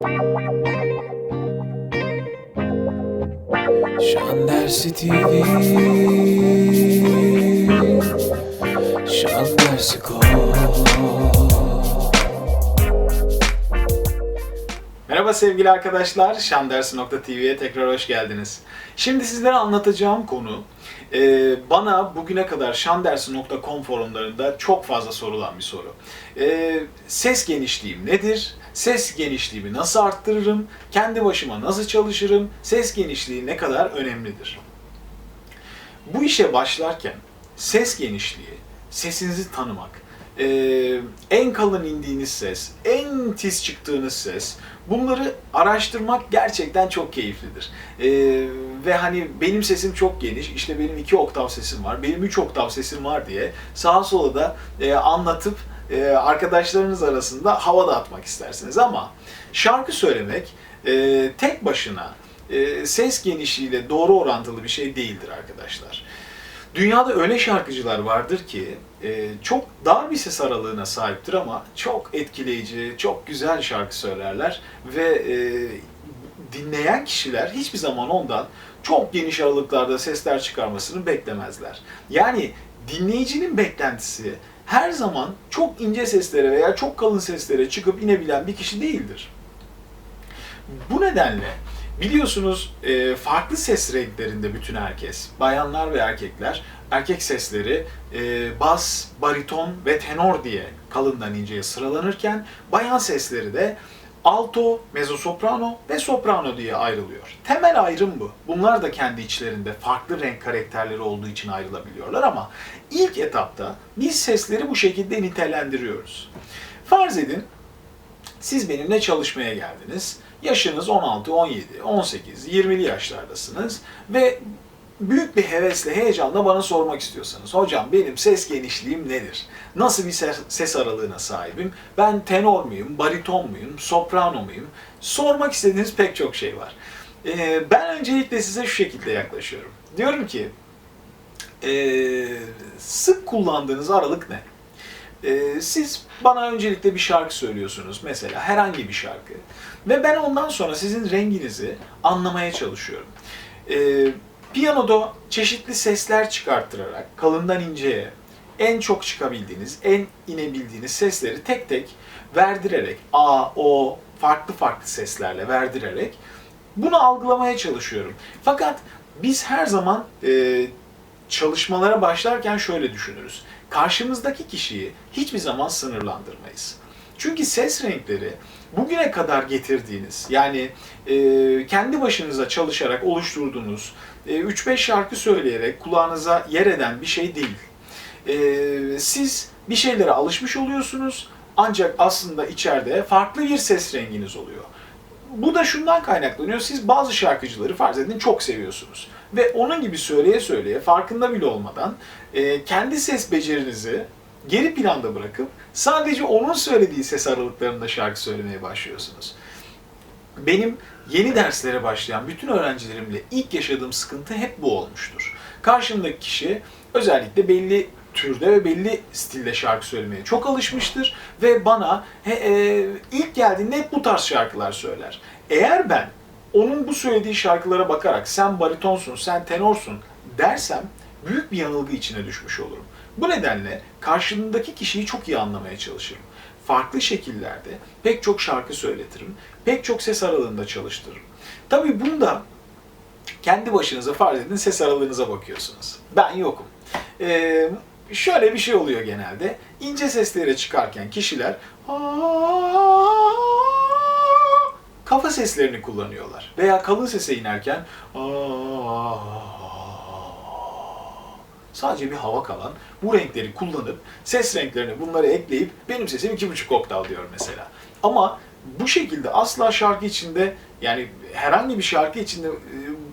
Şan Dersi TV, Şan Dersi Ko. Merhaba sevgili arkadaşlar, şandersi.tv'ye tekrar hoş geldiniz. Şimdi sizlere anlatacağım konu, bana bugüne kadar şandersi.com forumlarında çok fazla sorulan bir soru. Ses genişliğim nedir? Ses genişliğimi nasıl arttırırım? Kendi başıma nasıl çalışırım? Ses genişliği ne kadar önemlidir? Bu işe başlarken ses genişliği, sesinizi tanımak, en kalın indiğiniz ses, en tiz çıktığınız ses, bunları araştırmak gerçekten çok keyiflidir. Ve hani benim sesim çok geniş, işte benim 2 oktav sesim var, benim 3 oktav sesim var diye sağa sola da anlatıp arkadaşlarınız arasında hava dağıtmak istersiniz. Ama şarkı söylemek tek başına ses genişliğiyle doğru orantılı bir şey değildir arkadaşlar. Dünyada öyle şarkıcılar vardır ki çok dar bir ses aralığına sahiptir ama çok etkileyici, çok güzel şarkı söylerler ve dinleyen kişiler hiçbir zaman ondan çok geniş aralıklarda sesler çıkarmasını beklemezler. Yani dinleyicinin beklentisi her zaman çok ince seslere veya çok kalın seslere çıkıp inebilen bir kişi değildir. Bu nedenle biliyorsunuz farklı ses renklerinde bütün herkes, bayanlar ve erkekler, erkek sesleri bas, bariton ve tenor diye kalından inceye sıralanırken bayan sesleri de alto, mezzosoprano ve soprano diye ayrılıyor. Temel ayrım bu. Bunlar da kendi içlerinde farklı renk karakterleri olduğu için ayrılabiliyorlar ama ilk etapta biz sesleri bu şekilde nitelendiriyoruz. Farz edin, siz benimle çalışmaya geldiniz. Yaşınız 16, 17, 18, 20'li yaşlardasınız ve büyük bir hevesle, heyecanla bana sormak istiyorsanız, hocam benim ses genişliğim nedir? Nasıl bir ses aralığına sahibim? Ben tenor muyum, bariton muyum, soprano muyum? Sormak istediğiniz pek çok şey var. Ben öncelikle size şu şekilde yaklaşıyorum. Diyorum ki, sık kullandığınız aralık ne? Siz bana öncelikle bir şarkı söylüyorsunuz, mesela herhangi bir şarkı. Ve ben ondan sonra sizin renginizi anlamaya çalışıyorum. Piyanoda çeşitli sesler çıkarttırarak, kalından inceye, en çok çıkabildiğiniz, en inebildiğiniz sesleri tek tek verdirerek, A, O, farklı farklı seslerle verdirerek bunu algılamaya çalışıyorum. Fakat biz her zaman çalışmalara başlarken şöyle düşünürüz. Karşımızdaki kişiyi hiçbir zaman sınırlandırmayız. Çünkü ses renkleri bugüne kadar getirdiğiniz, yani kendi başınıza çalışarak oluşturduğunuz, 3-5 şarkı söyleyerek kulağınıza yer eden bir şey değil. Siz bir şeylere alışmış oluyorsunuz ancak aslında içeride farklı bir ses renginiz oluyor. Bu da şundan kaynaklanıyor. Siz bazı şarkıcıları farz edin çok seviyorsunuz. Ve onun gibi söyleye söyleye farkında bile olmadan kendi ses becerinizi geri planda bırakıp sadece onun söylediği ses aralıklarında şarkı söylemeye başlıyorsunuz. Benim yeni derslere başlayan bütün öğrencilerimle ilk yaşadığım sıkıntı hep bu olmuştur. Karşımdaki kişi özellikle belli türde ve belli stilde şarkı söylemeye çok alışmıştır ve bana ilk geldiğinde hep bu tarz şarkılar söyler. Eğer ben onun bu söylediği şarkılara bakarak sen baritonsun, sen tenorsun dersem büyük bir yanılgı içine düşmüş olurum. Bu nedenle karşımdaki kişiyi çok iyi anlamaya çalışırım. Farklı şekillerde pek çok şarkı söyletirim, pek çok ses aralığında çalıştırırım. Tabii bunda kendi başınıza farz edin ses aralığınıza bakıyorsunuz. Ben yokum. Şöyle bir şey oluyor genelde. İnce seslere çıkarken kişiler kafa seslerini kullanıyorlar. Veya kalın sese inerken sadece bir hava kalan bu renkleri kullanıp ses renklerini bunları ekleyip benim sesim 2,5 oktav diyor mesela. Ama bu şekilde asla şarkı içinde, yani herhangi bir şarkı içinde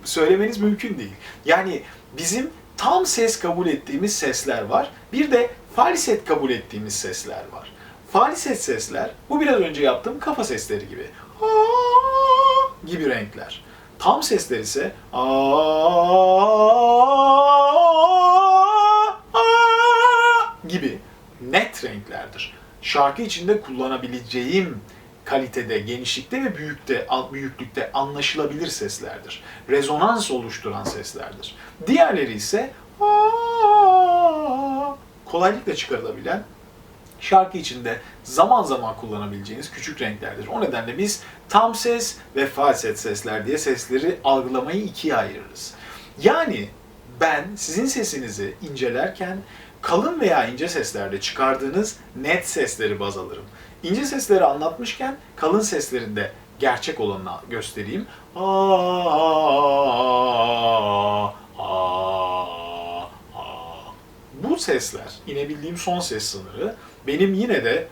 söylemeniz mümkün değil. Yani bizim tam ses kabul ettiğimiz sesler var. Bir de falset kabul ettiğimiz sesler var. Falset sesler, bu biraz önce yaptığım kafa sesleri gibi. Gibi renkler. Tam sesler ise gibi net renklerdir. Şarkı içinde kullanabileceğim kalitede, genişlikte ve büyüklükte anlaşılabilir seslerdir. Rezonans oluşturan seslerdir. Diğerleri ise kolaylıkla çıkarılabilen, şarkı içinde zaman zaman kullanabileceğiniz küçük renklerdir. O nedenle biz tam ses ve falset sesler diye sesleri algılamayı ikiye ayırırız. Yani ben sizin sesinizi incelerken kalın veya ince seslerde çıkardığınız net sesleri baz alırım. İnce sesleri anlatmışken kalın seslerin de gerçek olanını göstereyim. Bu sesler, inebildiğim son ses sınırı, benim yine de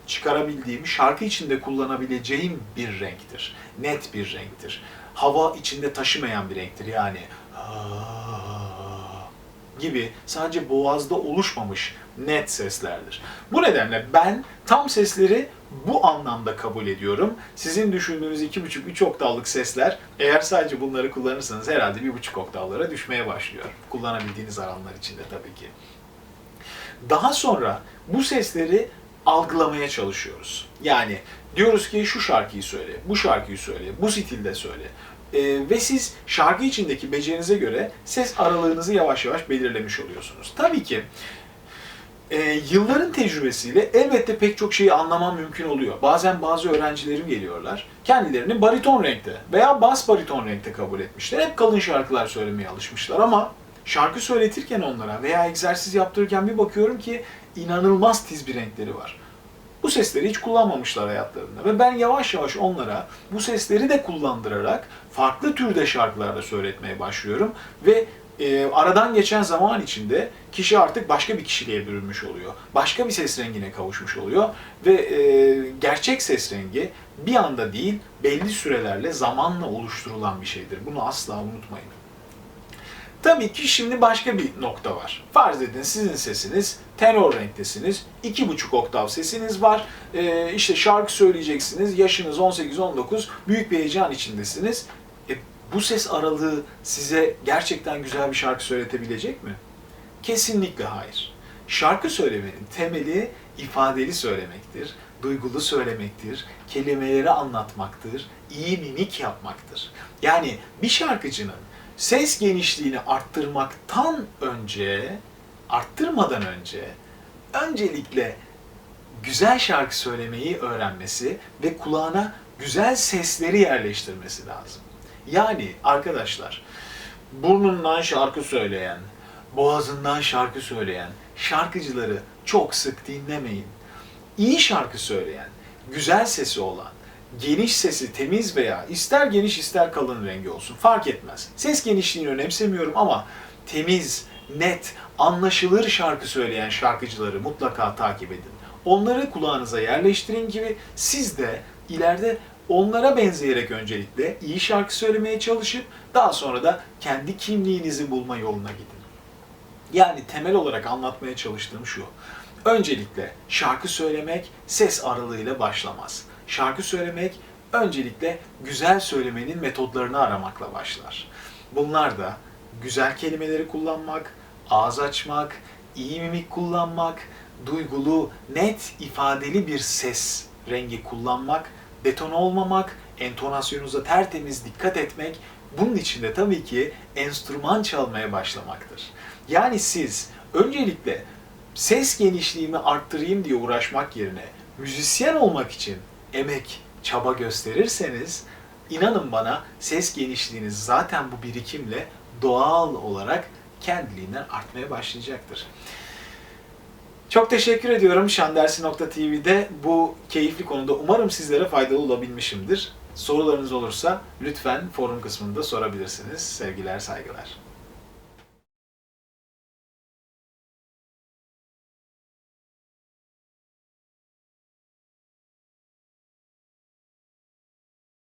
çıkarabildiğim, şarkı içinde kullanabileceğim bir renktir. Net bir renktir. Hava içinde taşımayan bir renktir. Yani gibi sadece boğazda oluşmamış net seslerdir. Bu nedenle ben tam sesleri bu anlamda kabul ediyorum. Sizin düşündüğünüz 2,5-3 oktavlık sesler, eğer sadece bunları kullanırsanız herhalde 1,5 oktavlara düşmeye başlıyor. Kullanabildiğiniz alanlar içinde tabii ki. Daha sonra bu sesleri algılamaya çalışıyoruz. Yani diyoruz ki şu şarkıyı söyle, bu şarkıyı söyle, bu stilde söyle. Ve siz şarkı içindeki becerinize göre ses aralığınızı yavaş yavaş belirlemiş oluyorsunuz. Tabii ki yılların tecrübesiyle elbette pek çok şeyi anlamam mümkün oluyor. Bazen bazı öğrencilerim geliyorlar, kendilerini bariton renkte veya bas bariton renkte kabul etmişler. Hep kalın şarkılar söylemeye alışmışlar ama şarkı söyletirken onlara veya egzersiz yaptırırken bir bakıyorum ki inanılmaz tiz bir renkleri var. Bu sesleri hiç kullanmamışlar hayatlarında ve ben yavaş yavaş onlara bu sesleri de kullandırarak farklı türde şarkılarda söyletmeye başlıyorum ve aradan geçen zaman içinde kişi artık başka bir kişiliğe bürünmüş oluyor. Başka bir ses rengine kavuşmuş oluyor ve gerçek ses rengi bir anda değil, belli sürelerle, zamanla oluşturulan bir şeydir. Bunu asla unutmayın. Tabii ki şimdi başka bir nokta var. Farz edin sizin sesiniz tenor renktesiniz, 2,5 oktav sesiniz var, işte şarkı söyleyeceksiniz, yaşınız 18-19, büyük bir heyecan içindesiniz. Bu ses aralığı size gerçekten güzel bir şarkı söyletebilecek mi? Kesinlikle hayır. Şarkı söylemenin temeli ifadeli söylemektir, duygulu söylemektir, kelimeleri anlatmaktır, iyi mimik yapmaktır. Yani bir şarkıcının ses genişliğini arttırmadan önce öncelikle güzel şarkı söylemeyi öğrenmesi ve kulağına güzel sesleri yerleştirmesi lazım. Yani arkadaşlar, burnundan şarkı söyleyen, boğazından şarkı söyleyen şarkıcıları çok sık dinlemeyin. İyi şarkı söyleyen, güzel sesi olan, geniş sesi, temiz veya ister geniş ister kalın rengi olsun fark etmez. Ses genişliğini önemsemiyorum ama temiz, net, anlaşılır şarkı söyleyen şarkıcıları mutlaka takip edin. Onları kulağınıza yerleştirin gibi siz de ileride onlara benzeyerek öncelikle iyi şarkı söylemeye çalışıp daha sonra da kendi kimliğinizi bulma yoluna gidin. Yani temel olarak anlatmaya çalıştığım şu. Öncelikle şarkı söylemek ses aralığıyla başlamaz. Şarkı söylemek öncelikle güzel söylemenin metodlarını aramakla başlar. Bunlar da güzel kelimeleri kullanmak, ağız açmak, iyi mimik kullanmak, duygulu, net, ifadeli bir ses rengi kullanmak, detone olmamak, entonasyonunuza tertemiz dikkat etmek, bunun için de tabii ki enstrüman çalmaya başlamaktır. Yani siz öncelikle ses genişliğimi arttırayım diye uğraşmak yerine müzisyen olmak için emek, çaba gösterirseniz inanın bana ses genişliğiniz zaten bu birikimle doğal olarak kendiliğinden artmaya başlayacaktır. Çok teşekkür ediyorum şandersi.tv'de bu keyifli konuda umarım sizlere faydalı olabilmişimdir. Sorularınız olursa lütfen forum kısmında sorabilirsiniz. Sevgiler, saygılar.